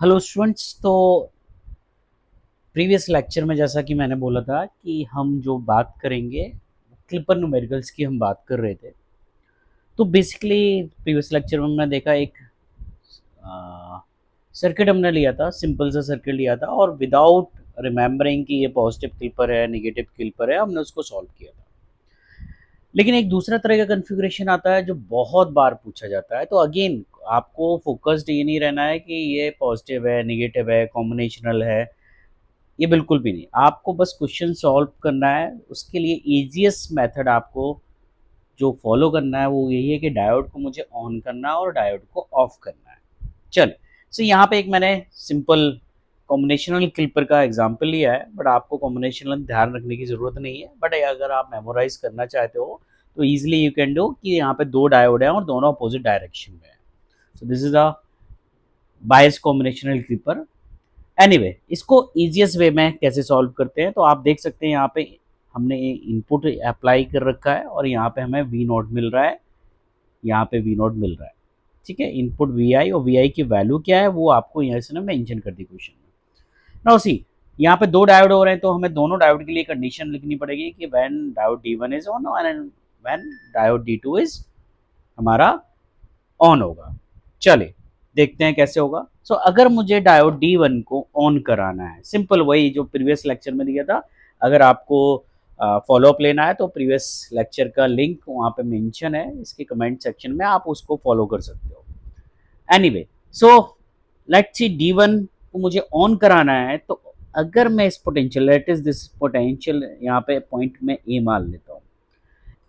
Hello students. तो previous lecture में जैसा कि मैंने बोला था कि हम जो बात करेंगे क्लिपर न्यूमेरिकल्स की हम बात कर रहे थे। तो बेसिकली प्रीवियस लेक्चर में हमने देखा एक सर्किट हमने लिया था, सिंपल सा सर्किट लिया था और विदाउट रिमेम्बरिंग कि ये पॉजिटिव क्लिपर है नेगेटिव क्लिपर है हमने उसको सॉल्व किया था। लेकिन एक दूसरा तरह का कन्फिग्रेशन आता है जो बहुत बार पूछा जाता है। तो अगेन आपको फोकस्ड ये नहीं रहना है कि ये पॉजिटिव है नेगेटिव है कॉम्बिनेशनल है, ये बिल्कुल भी नहीं। आपको बस क्वेश्चन सॉल्व करना है। उसके लिए ईजीएस्ट मेथड आपको जो फॉलो करना है वो यही है कि डायोड को मुझे ऑन करना है और डायोड को ऑफ करना है। चल सो यहाँ पे एक मैंने सिंपल कॉम्बिनेशनल क्लिपर का एग्जांपल लिया है, बट आपको कॉम्बिनेशनल ध्यान रखने की ज़रूरत नहीं है। बट अगर आप मेमोराइज करना चाहते हो तो ईजिली यू कैन डू कि यहाँ पे दो डायोड हैं और दोनों अपोजिट डायरेक्शन में है। So this is a bias combinational clipper. Anyway इसको ईजिएस्ट वे में कैसे सॉल्व करते हैं तो आप देख सकते हैं यहाँ पे हमने इनपुट अप्लाई कर रखा है और यहाँ पे हमें वी नोट मिल रहा है, यहाँ पे वी नोट मिल रहा है। ठीक है, इनपुट वी आई और वी आई की वैल्यू क्या है वो आपको यहाँ से ना मेंशन कर दी क्वेश्चन में। नाउ सी यहाँ पे दो डायोड हो रहे हैं तो हमें दोनों डायोड के लिए कंडीशन लिखनी पड़ेगी कि when diode D one is on and when diode D two is हमारा ऑन होगा। चलिए देखते हैं कैसे होगा। अगर मुझे डायोड D1 को ऑन कराना है, सिंपल वही जो प्रीवियस लेक्चर में दिया था। अगर आपको फॉलो अप लेना है तो प्रीवियस लेक्चर का लिंक वहाँ पे मेंशन है इसके कमेंट सेक्शन में, आप उसको फॉलो कर सकते हो। Anyway so let's see D1 को मुझे ऑन कराना है। तो अगर मैं इस potential let is this potential यहाँ पे पॉइंट में ए मान लेता हूँ,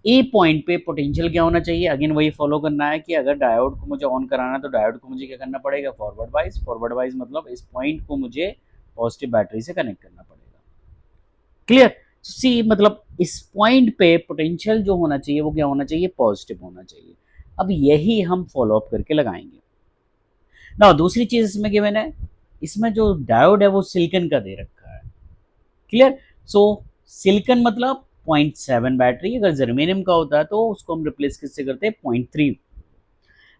ए पॉइंट पे पोटेंशियल क्या होना चाहिए। अगेन वही फॉलो करना है कि अगर डायोड को मुझे ऑन कराना है तो डायोड को मुझे क्या करना पड़ेगा, फॉरवर्ड वाइज मतलब इस पॉइंट को मुझे पॉजिटिव बैटरी से कनेक्ट करना पड़ेगा। क्लियर। सी मतलब इस पॉइंट पे पोटेंशियल जो होना चाहिए वो क्या होना चाहिए, पॉजिटिव होना चाहिए। अब यही हम फॉलो अप करके लगाएंगे ना। दूसरी चीज इसमें गिवन है, इसमें जो डायोड है वो सिलिकन का दे रखा है। क्लियर। सो सिलिकन मतलब 0.7 बैटरी, अगर जर्मेनियम का होता है तो उसको हम रिप्लेस किससे करते हैं 0.3।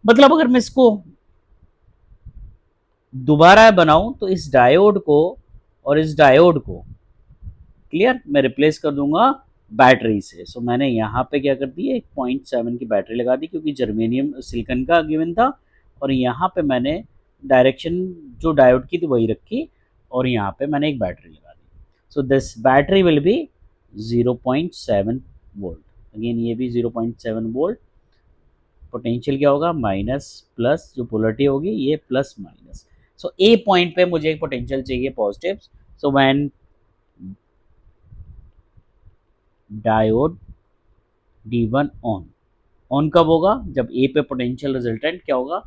मतलब अगर मैं इसको दोबारा बनाऊं तो इस डायोड को और इस डायोड को क्लियर मैं रिप्लेस कर दूंगा बैटरी से। सो मैंने यहाँ पे क्या कर दी, एक 0.7 की बैटरी लगा दी क्योंकि जर्मेनियम सिलिकन का गिवन था। और यहाँ पे मैंने डायरेक्शन जो डायोड की थी वही रखी और यहाँ पे मैंने एक बैटरी लगा दी। So this battery will be 0.7 volt. Again ये भी 0.7 वोल्ट। पोटेंशियल क्या होगा, माइनस प्लस, जो पोलरिटी होगी ये प्लस माइनस। सो ए पॉइंट पे मुझे एक पोटेंशियल चाहिए positive. So when diode D1 on, on कब होगा, जब ए पे पोटेंशियल रिजल्टेंट क्या होगा,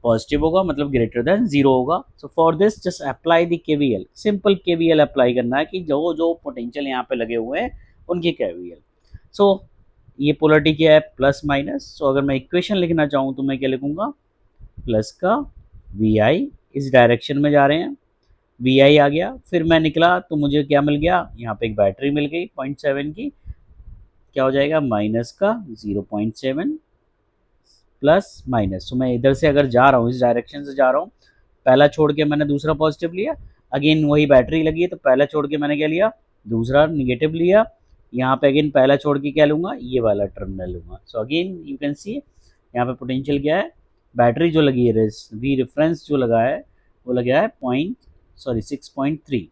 पॉजिटिव होगा, मतलब ग्रेटर देन जीरो होगा। So for this just apply the KVL, simple KVL apply करना है कि जो जो पोटेंशियल यहाँ पे लगे हुए हैं उनकी केवीएल। सो ये पोलरिटी क्या है, प्लस माइनस। सो अगर मैं इक्वेशन लिखना चाहूँ तो मैं क्या लिखूंगा, प्लस का वी आई इस डायरेक्शन में जा रहे हैं, वी आई आ गया। फिर मैं निकला तो मुझे क्या मिल गया, यहाँ पे एक बैटरी मिल गई 0.7 की, क्या हो जाएगा माइनस का 0.7 प्लस माइनस। तो मैं इधर से अगर जा रहा हूँ, इस डायरेक्शन से जा रहा हूँ, पहला छोड़ के मैंने दूसरा पॉजिटिव लिया। अगेन वही बैटरी लगी है तो पहला छोड़ के मैंने क्या लिया, दूसरा निगेटिव लिया। यहाँ पे अगेन पहला छोड़ के क्या लूँगा, ये वाला टर्मिनल लूँगा। So again you can see यहाँ पे पोटेंशियल क्या है, बैटरी जो लगी है वी रेफरेंस जो लगा है वो लगा है 6.3।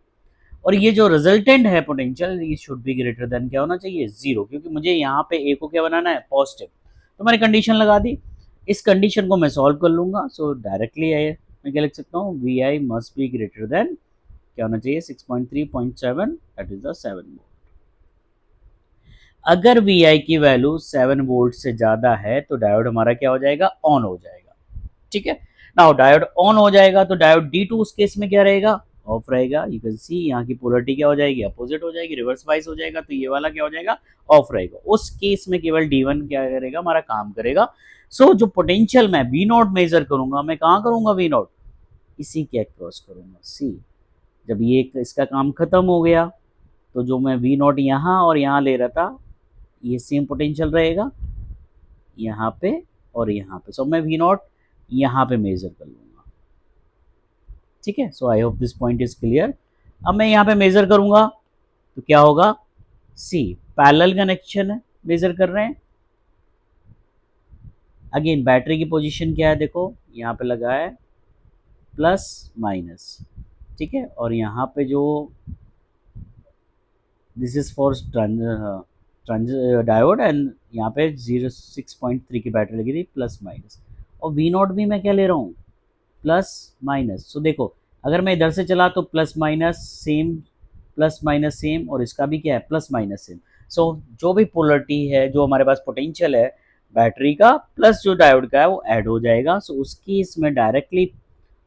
और ये जो रिजल्टेंट है पोटेंशियल ये शुड बी ग्रेटर देन क्या होना चाहिए, जीरो, क्योंकि मुझे यहाँ पे ए को क्या बनाना है, पॉजिटिव। तो मैंने कंडीशन लगा दी, इस कंडीशन को मैं सॉल्व कर लूंगा। सो डायरेक्टली मैं क्या लिख सकता हूँ, V I must be greater than क्या होना चाहिए, 6.3.7 दैट इज द 7 वोल्ट। अगर वी आई की वैल्यू 7 वोल्ट से ज्यादा है तो डायोड हमारा क्या हो जाएगा, ऑन हो जाएगा। ठीक है, नाउ डायोड ऑन हो जाएगा तो डायोड D2 उस केस में क्या रहेगा, ऑफ रहेगा। यू कैन सी यहाँ की पोलरिटी क्या हो जाएगी, अपोजिट हो जाएगी, रिवर्स वाइज हो जाएगा, तो ये वाला क्या हो जाएगा, ऑफ रहेगा। उस केस में केवल D1 क्या करेगा, हमारा काम करेगा। जो पोटेंशियल मैं वी नॉट मेजर करूंगा, मैं कहाँ करूंगा वी नॉट, इसी के अक्रॉस करूंगा सी। जब ये इसका काम खत्म हो गया तो जो मैं वी नॉट यहाँ और यहाँ ले रहा था ये सेम पोटेंशियल रहेगा यहाँ पे और यहाँ पे। मैं वी नॉट यहाँ पे मेजर कर लूंगा। ठीक है, so I hope this point is clear. अब मैं यहाँ पे मेजर करूंगा तो क्या होगा, सी पैरेलल कनेक्शन है, मेजर कर रहे हैं। अगेन बैटरी की पोजीशन क्या है, देखो यहाँ पे लगा है प्लस माइनस, ठीक है, और यहाँ पे जो this is for diode and यहाँ पे 06.3 की बैटरी लगी थी प्लस माइनस, और वी नॉट भी मैं क्या ले रहा हूँ, प्लस माइनस। सो देखो अगर मैं इधर से चला तो plus minus same, plus minus same, और इसका भी क्या है प्लस माइनस सेम। सो जो भी पोलरिटी है, जो हमारे पास पोटेंशियल है बैटरी का प्लस जो डायोड का है वो ऐड हो जाएगा। सो उसकी इसमें डायरेक्टली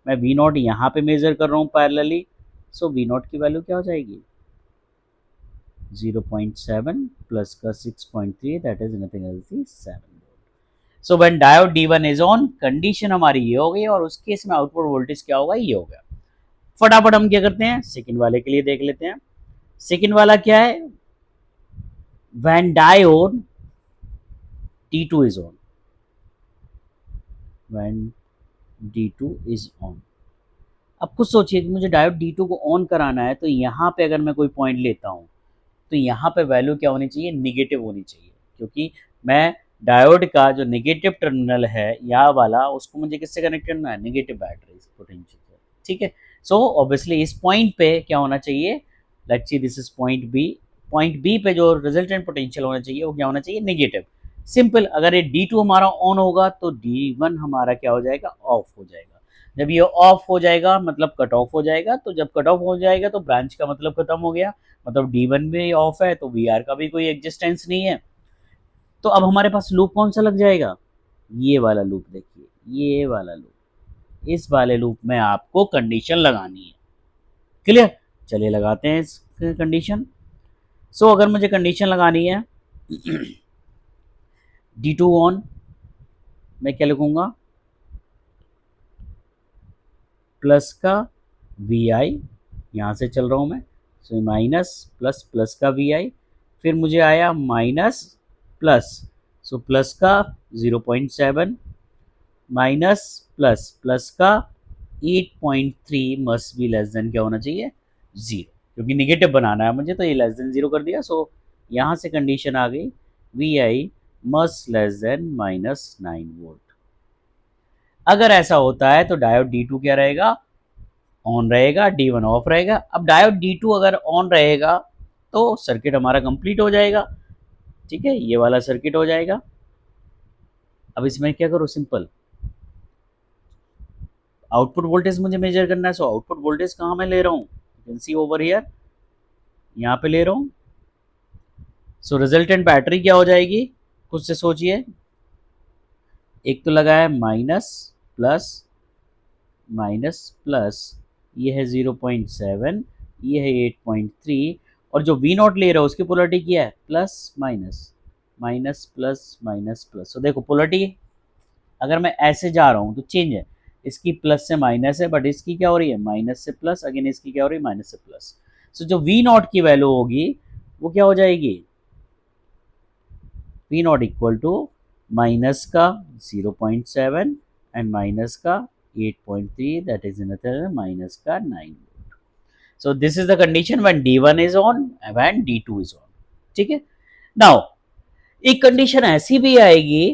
मैं वी नॉट यहाँ पे मेजर कर रहा हूँ पैरेलली। सो वी नॉट की वैल्यू क्या हो जाएगी, 0.7 प्लस का 6.3, that is nothing else the 7 volt. So when diode D1 is on, condition हमारी ये हो गई, और उस केस में आउटपुट वोल्टेज क्या होगा, ये हो गया। फटाफट हम क्या करते हैं, सेकंड वाले के लिए देख लेते हैं। सेकंड वाला क्या है, when diode D2 is on, when D2 is on. अब कुछ सोचिए कि मुझे डायोड D2 को ऑन कराना है, तो यहाँ पे अगर मैं कोई पॉइंट लेता हूँ तो यहाँ पे वैल्यू क्या होनी चाहिए, निगेटिव होनी चाहिए, क्योंकि मैं डायोड का जो निगेटिव टर्मिनल है यहाँ वाला, उसको मुझे किससे कनेक्ट करना है, निगेटिव बैटरी पोटेंशियल से, ठीक है। सो ऑब्वियसली इस पॉइंट पे क्या होना चाहिए, let's see this is point B, point B पे जो रिजल्टेंट पोटेंशियल होना चाहिए वो क्या होना चाहिए, निगेटिव। सिंपल, अगर ये D2 हमारा ऑन होगा तो D1 हमारा क्या हो जाएगा, ऑफ हो जाएगा। जब ये ऑफ हो जाएगा मतलब कट ऑफ हो जाएगा, तो जब कट ऑफ हो जाएगा तो ब्रांच का मतलब खत्म हो गया, मतलब D1 भी ऑफ है तो VR का भी कोई एग्जिस्टेंस नहीं है। तो अब हमारे पास लूप कौन सा लग जाएगा, ये वाला लूप, देखिए ये वाला लूप, इस वाले लूप में आपको कंडीशन लगानी है। क्लियर, चलिए लगाते हैं इस कंडीशन। सो अगर मुझे कंडीशन लगानी है D2 ऑन, मैं क्या लिखूंगा, प्लस का Vi, यहाँ से चल रहा हूँ मैं, सो माइनस प्लस, प्लस का Vi, फिर मुझे आया माइनस प्लस, सो प्लस का 0.7 माइनस प्लस, प्लस का 8.3 मस्ट बी लेस देन क्या होना चाहिए, जीरो, क्योंकि निगेटिव बनाना है मुझे तो ये लेस देन जीरो कर दिया। सो यहाँ से कंडीशन आ गई Vi must less than -9 volt. अगर ऐसा होता है तो डायोड D2 क्या रहेगा, ऑन रहेगा, D1 ऑफ रहेगा। अब डायोड D2 अगर ऑन रहेगा तो सर्किट हमारा कंप्लीट हो जाएगा, ठीक है, ये वाला सर्किट हो जाएगा। अब इसमें क्या करो, सिंपल आउटपुट वोल्टेज मुझे मेजर करना है। सो आउटपुट वोल्टेज कहाँ मैं ले रहा हूँ, you can see over here, यहाँ पे ले रहा हूँ। सो रिजल्टेंट बैटरी क्या हो जाएगी, खुद से सोचिए, एक तो लगा है माइनस प्लस, माइनस प्लस, ये है 0.7, ये है 8.3, और जो V नॉट ले रहा है उसकी पोलरिटी क्या है, plus minus, minus plus, minus plus. तो देखो पोलरिटी अगर मैं ऐसे जा रहा हूँ तो चेंज है, इसकी प्लस से माइनस है, बट इसकी क्या हो रही है, माइनस से प्लस, अगेन इसकी क्या हो रही है, माइनस से प्लस। सो जो V नॉट की वैल्यू होगी वो क्या हो जाएगी, V not equal to minus का 0.7 एंड माइनस का 8.3, दैट इज नथिंग माइनस का 9। So this is the condition when D1 is on and when D2 is on, ठीक है। Now एक कंडीशन ऐसी भी आएगी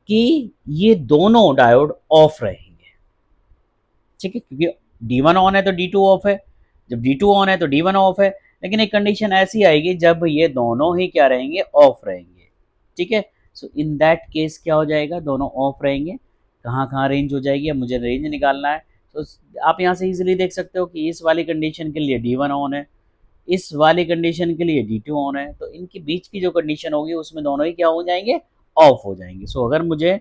कि ये दोनों डायोड ऑफ रहेंगे, ठीक है, क्योंकि D1 ऑन है तो D2 ऑफ है, जब D2 ऑन है तो D1 ऑफ है। लेकिन एक कंडीशन ऐसी आएगी जब ये दोनों ही क्या रहेंगे, ऑफ रहेंगे, ठीक है। सो इन दैट केस क्या हो जाएगा, दोनों ऑफ रहेंगे। कहाँ कहाँ रेंज हो जाएगी, अब मुझे रेंज निकालना है। तो आप यहाँ से इजीली देख सकते हो कि इस वाली कंडीशन के लिए D1 ऑन है, इस वाली कंडीशन के लिए D2 ऑन है, तो इनके बीच की जो कंडीशन होगी उसमें दोनों ही क्या हो जाएंगे, ऑफ हो जाएंगे। सो अगर मुझे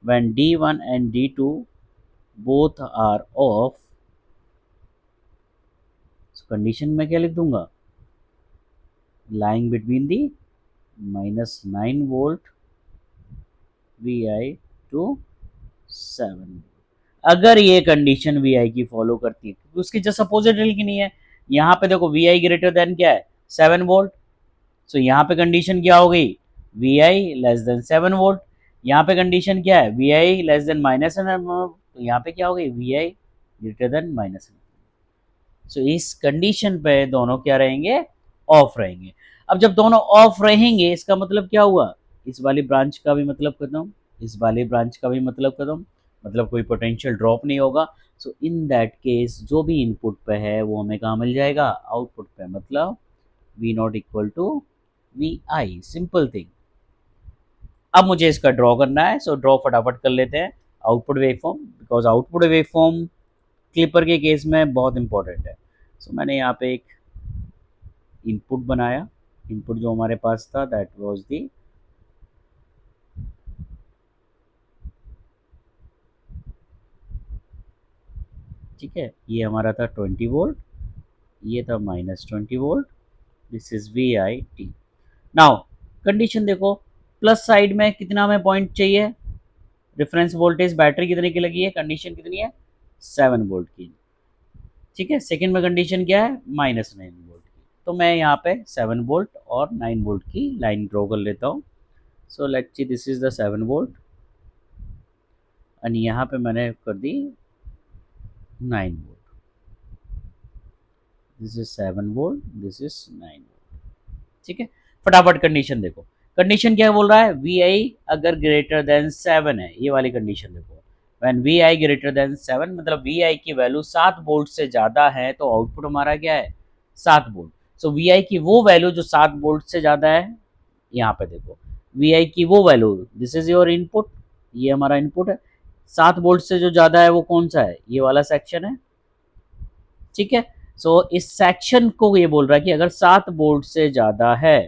when D1 and D2 both are off, condition में क्या लिख दूंगा, lying between the -9 volt Vi to 7। अगर ये कंडीशन Vi की फॉलो करती है, क्योंकि उसकी जस्ट अपोजिट की नहीं है। यहाँ पे देखो Vi ग्रेटर देन क्या है, 7 वोल्ट। सो यहाँ पे कंडीशन क्या हो गई, Vi लेस देन 7 वोल्ट। यहाँ पे कंडीशन क्या है, Vi लेस देन -7, तो यहाँ पे क्या हो गई, Vi ग्रेटर देन माइनस। सो इस कंडीशन पे दोनों क्या रहेंगे, ऑफ रहेंगे। अब जब दोनों ऑफ रहेंगे इसका मतलब क्या हुआ, इस वाली ब्रांच का भी मतलब खत्म, इस वाली ब्रांच का भी मतलब खत्म, मतलब कोई पोटेंशियल ड्रॉप नहीं होगा। सो इन दैट केस जो भी इनपुट पे है वो हमें कहाँ मिल जाएगा, आउटपुट पे, मतलब V not equal to V I, simple thing. अब मुझे इसका ड्रॉ करना है, सो ड्रॉ फटाफट कर लेते हैं output waveform, because output waveform clipper के केस में बहुत इंपॉर्टेंट है। सो मैंने यहाँ पे एक इनपुट बनाया, इनपुट जो हमारे पास था दैट वाज दी, ठीक है, ये हमारा था 20 वोल्ट, ये था -20 volt, this is V I T. Now condition देखो, प्लस साइड में कितना हमें पॉइंट चाहिए, रेफरेंस वोल्टेज बैटरी कितने की लगी है, कंडीशन कितनी है, 7 वोल्ट की, ठीक है। सेकंड में कंडीशन क्या है, -9 वोल्ट की। तो मैं यहाँ पे 7 वोल्ट और 9 वोल्ट की लाइन ड्रॉ कर लेता हूँ। So let's see, this is the 7 volt and यहाँ पे मैंने कर दी 9 volt, this is 7 volt, this is 9 volt, ठीक है। फटाफट कंडीशन देखो, कंडीशन क्या बोल रहा है, वी आई अगर ग्रेटर देन 7 है, ये वाली कंडीशन देखो, when V I greater than 7 मतलब वी आई की वैल्यू 7 वोल्ट से ज़्यादा है तो आउटपुट हमारा क्या है, 7 वोल्ट। सो वी आई की वो वैल्यू जो 7 वोल्ट से ज़्यादा है, यहाँ पे देखो वी आई की वो value, this is your input, ये हमारा इनपुट है, 7 वोल्ट से जो ज़्यादा है वो कौन सा है, ये वाला सेक्शन है, ठीक है। सो इस सेक्शन को ये बोल रहा है कि अगर 7 वोल्ट से ज़्यादा है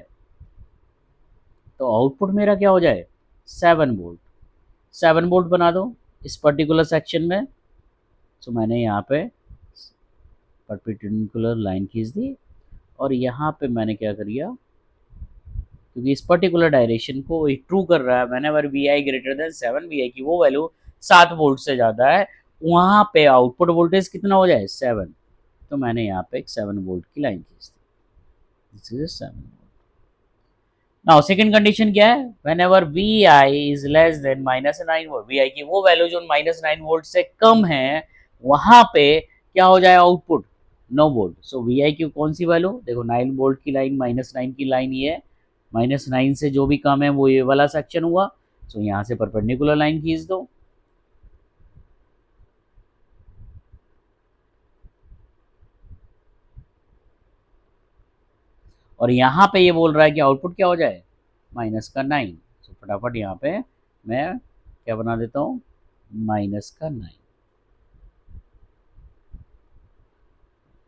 तो आउटपुट मेरा क्या हो जाए, 7 वोल्ट, 7 वोल्ट बना दो इस पर्टिकुलर सेक्शन में। तो मैंने यहाँ पे परपेंडिकुलर लाइन खींच दी और यहाँ पे मैंने क्या कर दिया, क्योंकि इस पर्टिकुलर डायरेक्शन को ट्रू कर रहा है, मैंने अगर V I greater than 7, V I की वो वैल्यू 7 वोल्ट से ज़्यादा है, वहाँ पे आउटपुट वोल्टेज कितना हो जाए, 7। तो मैंने यहाँ पे एक 7 वोल्ट की लाइन खींच दी, this is 7 volt. Now second condition क्या है, whenever V I is less than -9 volt, V I की वो वैल्यू जो -9 वोल्ट से कम है, वहां पे क्या हो जाए output, 9 volt. So we I की कौन सी वैल्यू देखो, 9 वोल्ट की लाइन, -9 की लाइन ये है, -9 से जो भी कम है वो ये वाला सेक्शन हुआ। सो यहाँ से परपेंडिकुलर लाइन खींच दो, और यहाँ पे ये बोल रहा है कि आउटपुट क्या हो जाए, -9। तो फटाफट यहाँ पे मैं क्या बना देता हूँ, -9।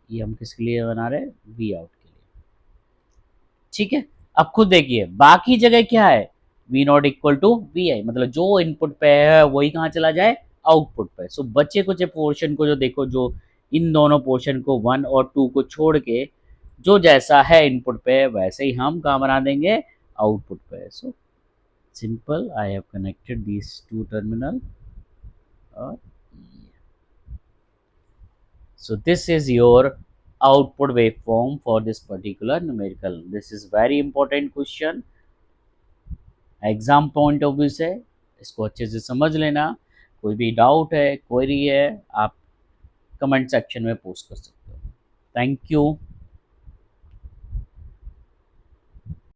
ये हम किसके लिए बना रहे हैं, वी आउट के लिए, ठीक है। अब खुद देखिए बाकी जगह क्या है, V not equal to V I, मतलब जो इनपुट पे है वही कहाँ चला जाए, आउटपुट पे। सो बच्चे कुछ पोर्शन को जो देखो, जो इन दोनों पोर्शन को 1 और 2 को छोड़ के जो जैसा है इनपुट पे वैसे ही हम कहाँ बना देंगे, आउटपुट पे। So simple, I have connected this to terminal और so this is your output waveform for this particular numerical. This is very important question exam point of view से, इसको अच्छे से समझ लेना। कोई भी डाउट है, क्वेरी है, आप कमेंट सेक्शन में पोस्ट कर सकते हो। Thank you.